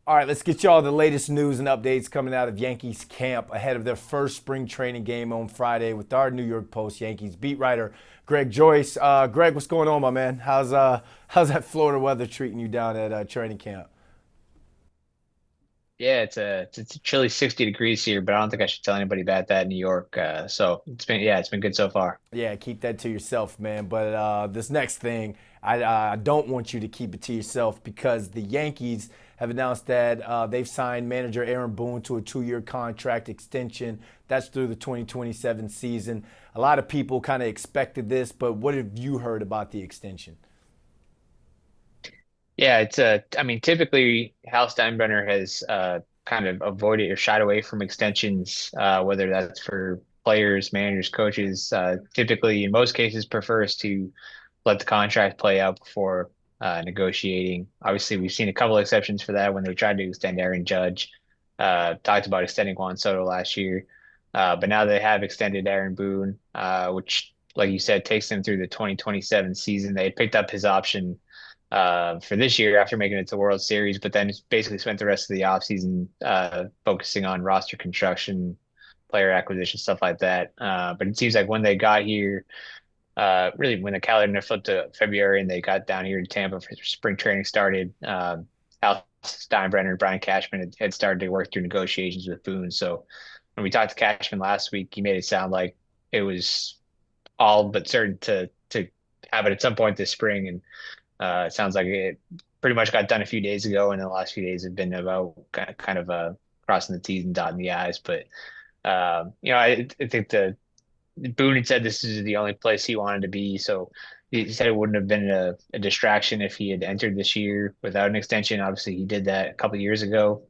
All right, let's get y'all the latest news and updates coming out of Yankees camp ahead of their first spring training game on Friday with our New York Post Yankees beat writer Greg Joyce. Greg, what's going on, my man? How's that Florida weather treating you down at training camp? Yeah, it's a chilly 60 degrees here, but I don't think I should tell anybody about that in New York. So it's been good so far. Yeah, keep that to yourself, man. But this next thing, I don't want you to keep it to yourself because the Yankees have announced that they've signed manager Aaron Boone to a 2-year contract extension. That's through the 2027 season. A lot of people kind of expected this, but what have you heard about the extension? Yeah, I mean, typically Hal Steinbrenner has kind of avoided or shied away from extensions, whether that's for players, managers, coaches. Typically, in most cases, prefers to let the contract play out before negotiating. Obviously, we've seen a couple of exceptions for that when they tried to extend Aaron Judge. Talked about extending Juan Soto last year, but now they have extended Aaron Boone, which, like you said, takes them through the 2027 season. They picked up his option for this year after making it to World Series, but then basically spent the rest of the offseason focusing on roster construction, player acquisition, stuff like that. But it seems like when they got here, really when the calendar flipped to February and they got down here to Tampa for spring training started, Al Steinbrenner and Brian Cashman had started to work through negotiations with Boone. So when we talked to Cashman last week, he made it sound like it was all but certain to have it at some point this spring. And it sounds like it pretty much got done a few days ago, and the last few days have been about kind of crossing the T's and dotting the I's. But I think the Boone had said this is the only place he wanted to be, so he said it wouldn't have been a distraction if he had entered this year without an extension. Obviously, he did that a couple of years ago.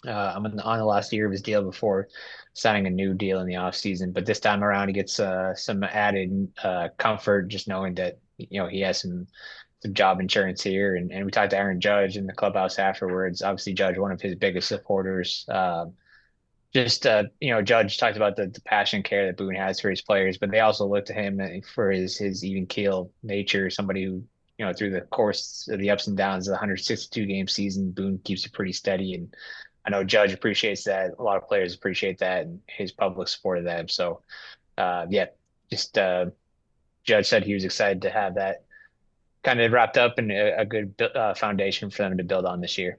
I'm on the last year of his deal before signing a new deal in the offseason. But this time around, he gets some added comfort just knowing that he has some job insurance here. And we talked to Aaron Judge in the clubhouse afterwards. Obviously, Judge, one of his biggest supporters. Judge talked about the passion and care that Boone has for his players, but they also look to him for his even keel nature, somebody who, through the course of the ups and downs of the 162 game season, Boone keeps it pretty steady. And I know Judge appreciates that. A lot of players appreciate that and his public support of them. So, yeah, just Judge said he was excited to have that kind of wrapped up and a good foundation for them to build on this year.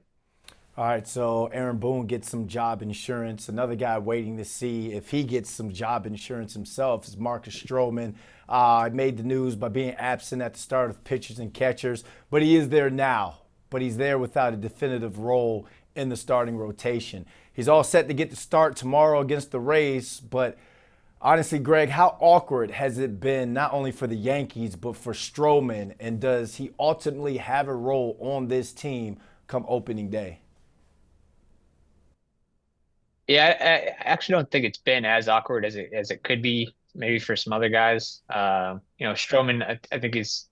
All right, so Aaron Boone gets some job insurance. Another guy waiting to see if he gets some job insurance himself is Marcus Stroman. Made the news by being absent at the start of pitchers and catchers, but he is there now. But he's there without a definitive role in the starting rotation. He's all set to get the start tomorrow against the Rays, but honestly, Greg, how awkward has it been not only for the Yankees but for Stroman? And does he ultimately have a role on this team come opening day? Yeah, I actually don't think it's been as awkward as it could be, maybe for some other guys. Stroman, I think he's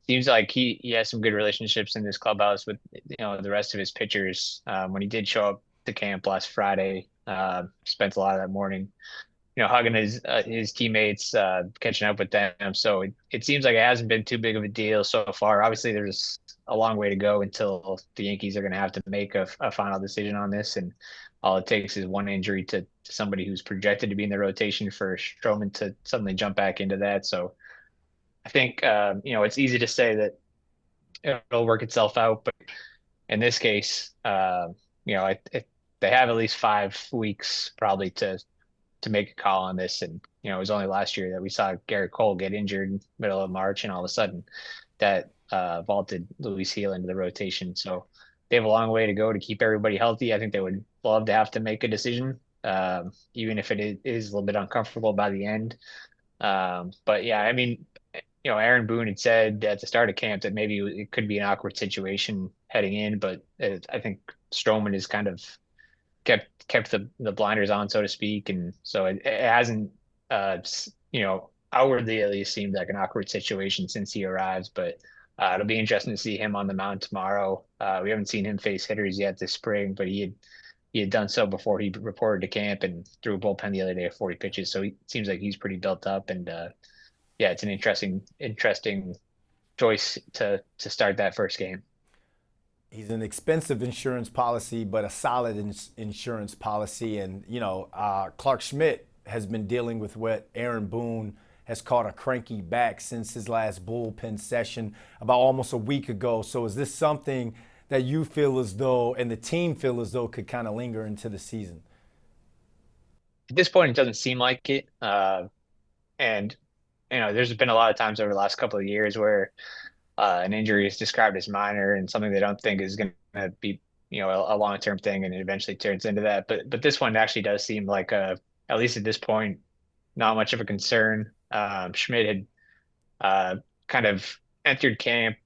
seems like he has some good relationships in this clubhouse with the rest of his pitchers. When he did show up to camp last Friday, spent a lot of that morning, hugging his teammates, catching up with them. So it seems like it hasn't been too big of a deal so far. Obviously, there's a long way to go until the Yankees are going to have to make a final decision on this, and all it takes is one injury to somebody who's projected to be in the rotation for Stroman to suddenly jump back into that. So I think it's easy to say that it'll work itself out, but in this case, they have at least 5 weeks probably to make a call on this. And it was only last year that we saw Garrett Cole get injured in the middle of March, and all of a sudden that vaulted Luis Gil into the rotation. So they have a long way to go to keep everybody healthy. I think they would love to have to make a decision, even if it is a little bit uncomfortable by the end. But yeah, I mean, Aaron Boone had said at the start of camp that maybe it could be an awkward situation heading in, but I think Stroman has kind of kept the blinders on, so to speak, and so it hasn't, outwardly at least seemed like an awkward situation since he arrived. But it'll be interesting to see him on the mound tomorrow. We haven't seen him face hitters yet this spring, but he had done so before he reported to camp and threw a bullpen the other day at 40 pitches. So he seems like he's pretty built up, and yeah, it's an interesting choice to start that first game. He's an expensive insurance policy, but a solid insurance policy. And, Clarke Schmidt has been dealing with what Aaron Boone has called a cranky back since his last bullpen session about almost a week ago. So is this something that you feel as though and the team feel as though could kind of linger into the season? At this point, it doesn't seem like it. And there's been a lot of times over the last couple of years where an injury is described as minor and something they don't think is going to be, a long-term thing, and it eventually turns into that. But this one actually does seem like at least at this point, not much of a concern. Schmidt had kind of entered camp,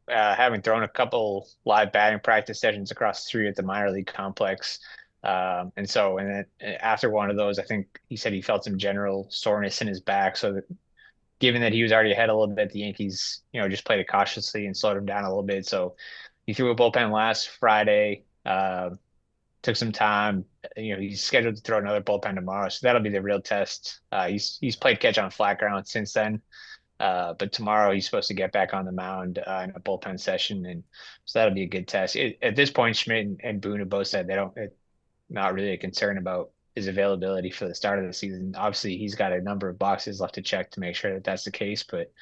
having thrown a couple live batting practice sessions across the street at the minor league complex. And then after one of those, I think he said he felt some general soreness in his back. So that, given that he was already ahead a little bit, the Yankees, just played it cautiously and slowed him down a little bit. So he threw a bullpen last Friday, took some time. He's scheduled to throw another bullpen tomorrow. So that'll be the real test. He's played catch on flat ground since then. But tomorrow he's supposed to get back on the mound in a bullpen session, and so that'll be a good test. At this point, Schmidt and Boone have both said they don't, not really a concern about his availability for the start of the season. Obviously, he's got a number of boxes left to check to make sure that that's the case. But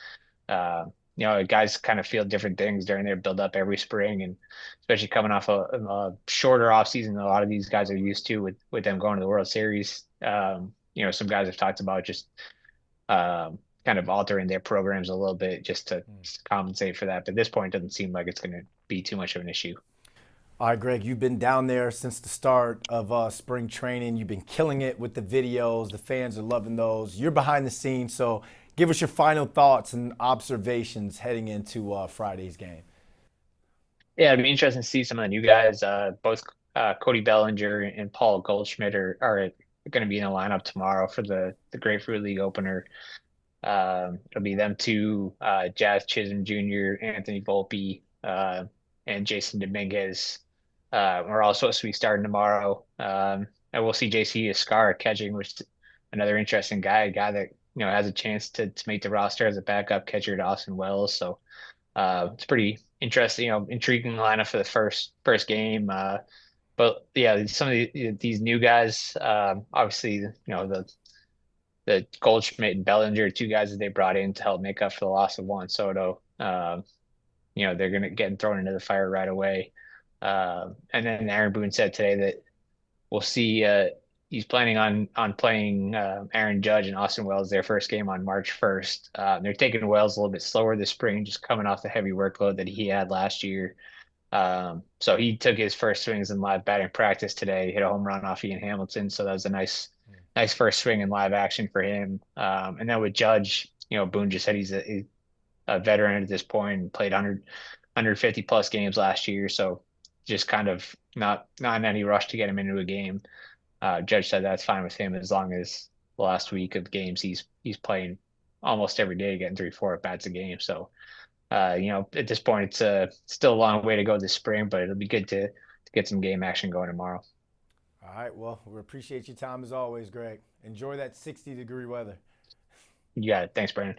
guys kind of feel different things during their build up every spring, and especially coming off a shorter off season, a lot of these guys are used to with them going to the World Series. Some guys have talked about just kind of altering their programs a little bit just to compensate for that. But at this point, it doesn't seem like it's going to be too much of an issue. All right, Greg, you've been down there since the start of spring training. You've been killing it with the videos. The fans are loving those. You're behind the scenes, so give us your final thoughts and observations heading into Friday's game. Yeah, it'd be interesting to see some of the new guys. Both Cody Bellinger and Paul Goldschmidt are going to be in the lineup tomorrow for the Grapefruit League opener. It'll be them two, Jazz Chisholm Jr., Anthony Volpe, and Jason Dominguez. We're all supposed to be starting tomorrow. And we'll see JC Escar catching, which is another interesting guy, a guy that has a chance to make the roster as a backup catcher to Austin Wells. So it's pretty interesting, intriguing lineup for the first game. But yeah, some of these new guys, obviously, the Goldschmidt and Bellinger, two guys that they brought in to help make up for the loss of Juan Soto. They're going to get thrown into the fire right away. And then Aaron Boone said today that we'll see. He's planning on playing Aaron Judge and Austin Wells their first game on March 1st. They're taking Wells a little bit slower this spring, just coming off the heavy workload that he had last year. So he took his first swings in live batting practice today, hit a home run off Ian Hamilton. So that was a nice first swing in live action for him. And then with Judge, Boone just said he's a veteran at this point and played 150 plus games last year. So just kind of not in any rush to get him into a game. Judge said that's fine with him as long as the last week of games he's playing almost every day, getting 3-4 at bats a game. So at this point it's still a long way to go this spring, but it'll be good to get some game action going tomorrow. All right, well, we appreciate your time as always, Greg. Enjoy that 60-degree weather. You got it. Thanks, Brandon.